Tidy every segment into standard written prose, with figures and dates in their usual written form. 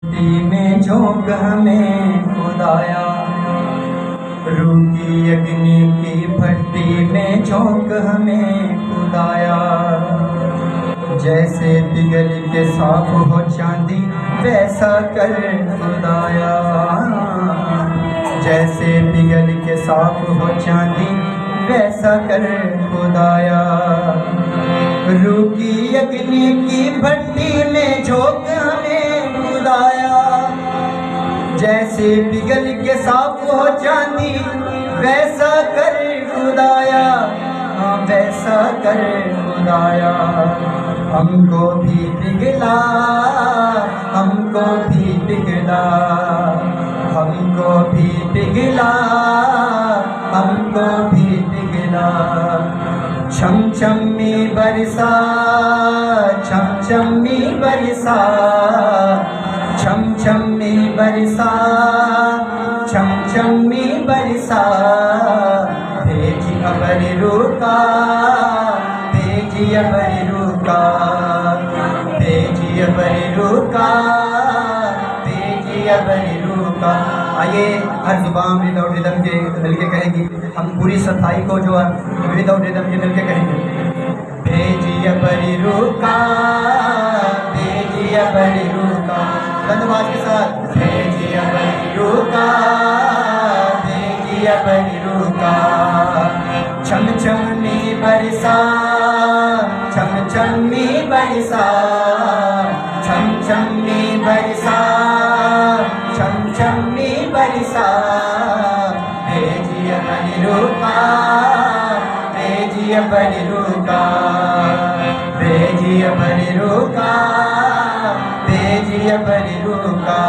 मिट्टी में झोंक हमें खुदाया, रूखी अग्नि की भट्टी में झोंक हमें खुदाया। जैसे पिघल के साफ हो चांदी वैसा कर खुदाया, जैसे पिघल के साफ हो चांदी वैसा कर खुदाया। रूखी अग्नि की भट्टी में झोंक हमें खुदाया, जैसे पिघल के साफ हो चांदी वैसा कर खुदाया, हाँ वैसा कर खुदाया। हमको भी पिघला, हमको भी पिघला, हमको भी पिघला, हमको भी पिघला। छम छम्मी बरसा, छम छम्मी बरसा, छम छम्मी बरसा, छम छम्मी बरसा। भेजी अबर रुका, भेजी अबर रुका, भेजी अबर रुका, भेजी अबर रुका। आइए हर जुबान विदाउट रिदम के मिलके कहेंगी, हम पूरी सफाई को जो है विदाउट रिदम के मिलके कहेंगे। भेजी अबर रुका, भेजी अबर रुका, धन्यवाद के साथ। भेजी अबर रुका, भेजी अबर रुका। छम छम्मी बरसा, छम छम्मी बरसा, छम छम्मी बरसा, छम छम्मी बरसा। भेजी अबर रुका, भेजी अबर रुका, भेजी अबर रुका, भेजी अबर रुका।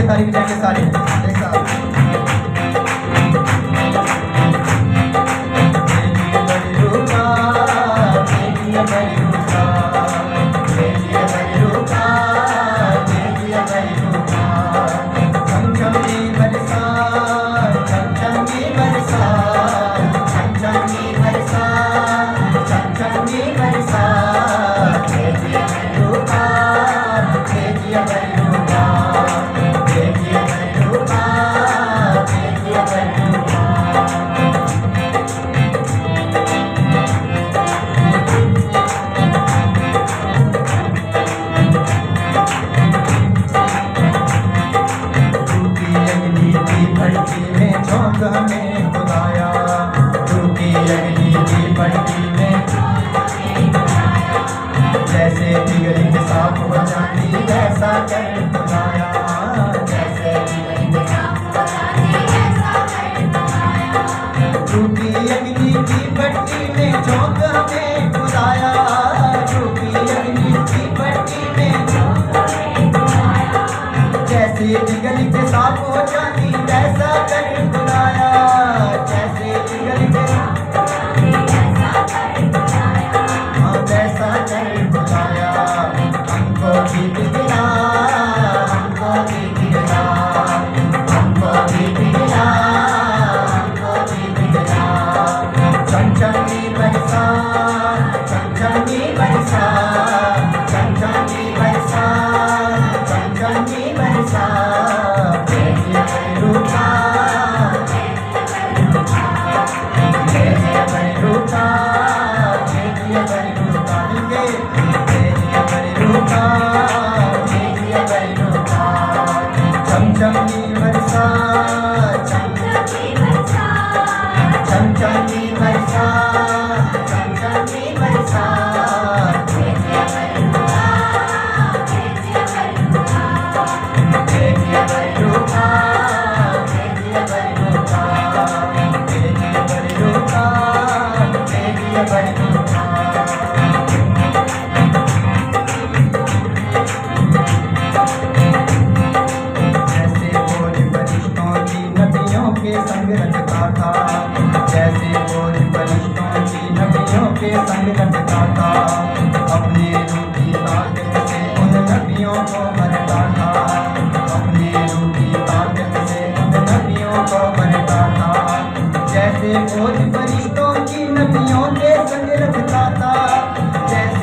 तारीफ जाएंगे सारे एक साथ।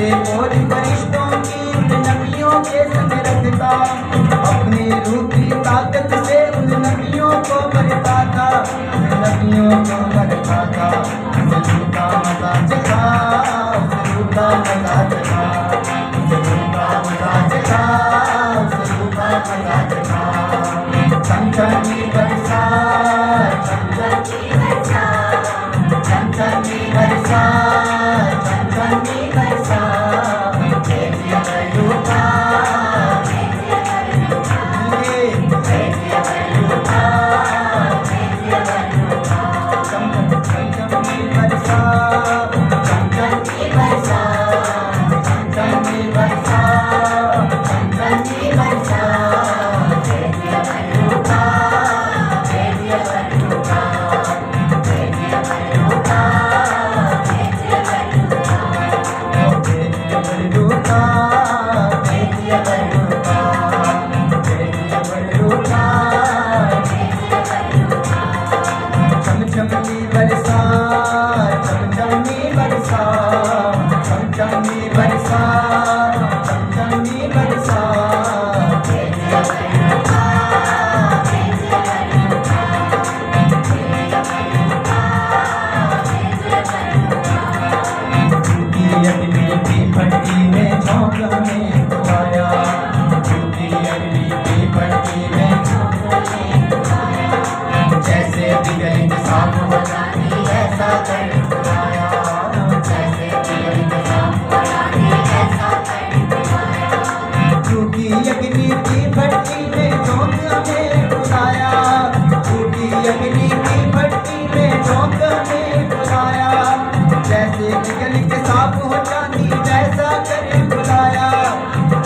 जैसे फौज फरिश्तों की उन नबियों के संग रखता, अपनी रूठी ताकत से उन नबियों को मरता था, उन नबियों को मरता था। ज़रूर का मजा चखा, ज़रूर का मजा चखा, ज़रूर का मजा चखा, ज़रूर का मजा चखा। चमचमी बरसा, चमचमी बरसा, चमचमी बरसा, चमचमी बरसा, भेजिए बलूका, भेजिए बलूका, भेजिए बलूका, भेजिए बलूका। चमचमी बरसा, चमचमी बरसा, चमचमी बरसा, चमचमी बरसा, भेजिए बलूका, भेजिए बलूका, भेजिए बलूका, भेजिए बलूका, भेजिए बलूका, भेजिए बलूका, भेजिए बलूका, भेजिए बलूका। चमचमी बरसा, चमचमी बरसा, चमचमी बरसा, चमचमी बरसा, भेजिए बलूका, भेजिए बलूका, भेजिए बलूका, भेजिए बलूका। झूठी अगली की भट्टी में झोंक हमें खुआया, झूठी अगली की भट्टी में झोंक हमें खुआया। जैसे बिगड़ी साफ हो जाती ऐसा कर खुआया, जैसे बिगड़ी साफ हो जाती ऐसा कर खुआया। झूठी अगली की भट्टी में झोंक हमें खुआया, झूठी अगली की भट्टी में झोंक हमें खुआया। जैसे बिगड़ के साफ हो जाती वैसा कर खुलाया,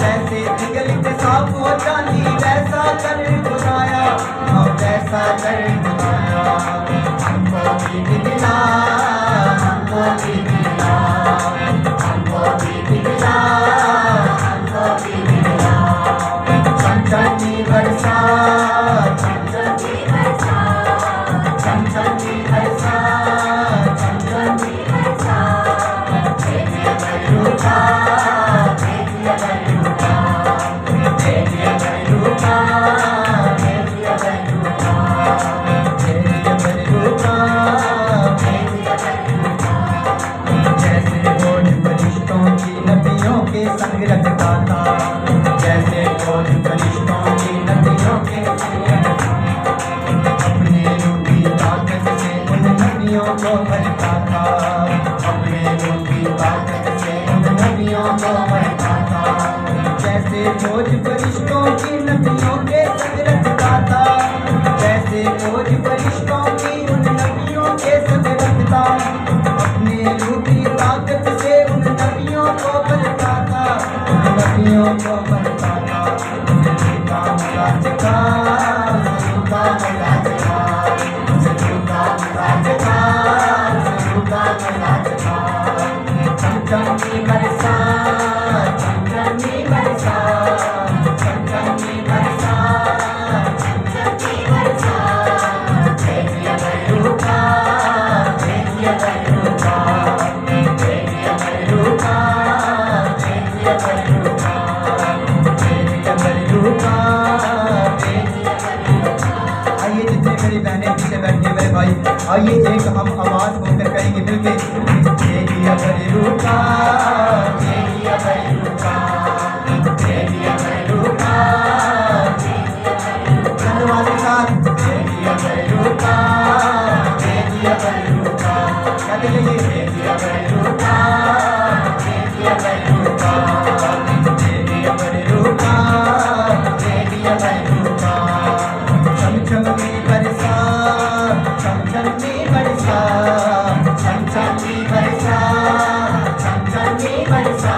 जैसे बिगड़ के साफ हो जाती वैसा कर खुलाया, और वैसा कर खुलाया। हमको भी दिखला, हमको भी दिखला, हमको भी दिखला, हमको भी दिखला। चमचमी बरसा, चमचमी बरसा, चमचमी बरसा, चमचमी बरसा, भेजिए बलूका, भेजिए बलूका, भेजिए बलूका, भेजिए बलूका, भेजिए बलूका, भेजिए बलूका। जैसे फौज फरिश्तों की नबियों के संग रखता था, जैसे फौज फरिश्तों की नबियों के संग रखता था, अपने रूठी ताकत से उन नबियों को भरता था, अपने रूठी ताकत से उन नबियों को भरता था। जैसे फौज फरिश्तों की नबियों के संग रखता था, जैसे फौज फरिश्तों की उन नबियों के संग रखता, अपने रूठी ताकत से उन नबियों को भरता था, उन नबियों को भरता था। ज़रूर का मजा चखा, ज़रूर का मजा चखा, ज़रूर का मजा चखा, ज़रूर का मजा चखा। चमचमी बरसा, चमचमी बरसा, चमचमी बरसा, चमचमी बरसा, भेजिए बलूका, भेजिए बलूका, भेजिए बलूका, भेजिए बलूका, भेजिए बलूका, भेजिए बलूका। आइए जितने मेरी बहनें पीछे बैठी मेरे भाई, आइए एक हम आवाज होकर कहेंगे मिलके, भेजिए बलूका, भेजिए बलूका, भेजिए बलूका, भेजिए बलूका। धन्यवाद के साथ भेजिए बलूका, भेजिए बलूका, कहते रहिए भेजिए बलूका, भेजिए बलूका, भेजिए बलूका, भेजिए बलूका। चमचमी बरसा, चमचमी बरसा, चमचमी बरसा, चमचमी बरसा,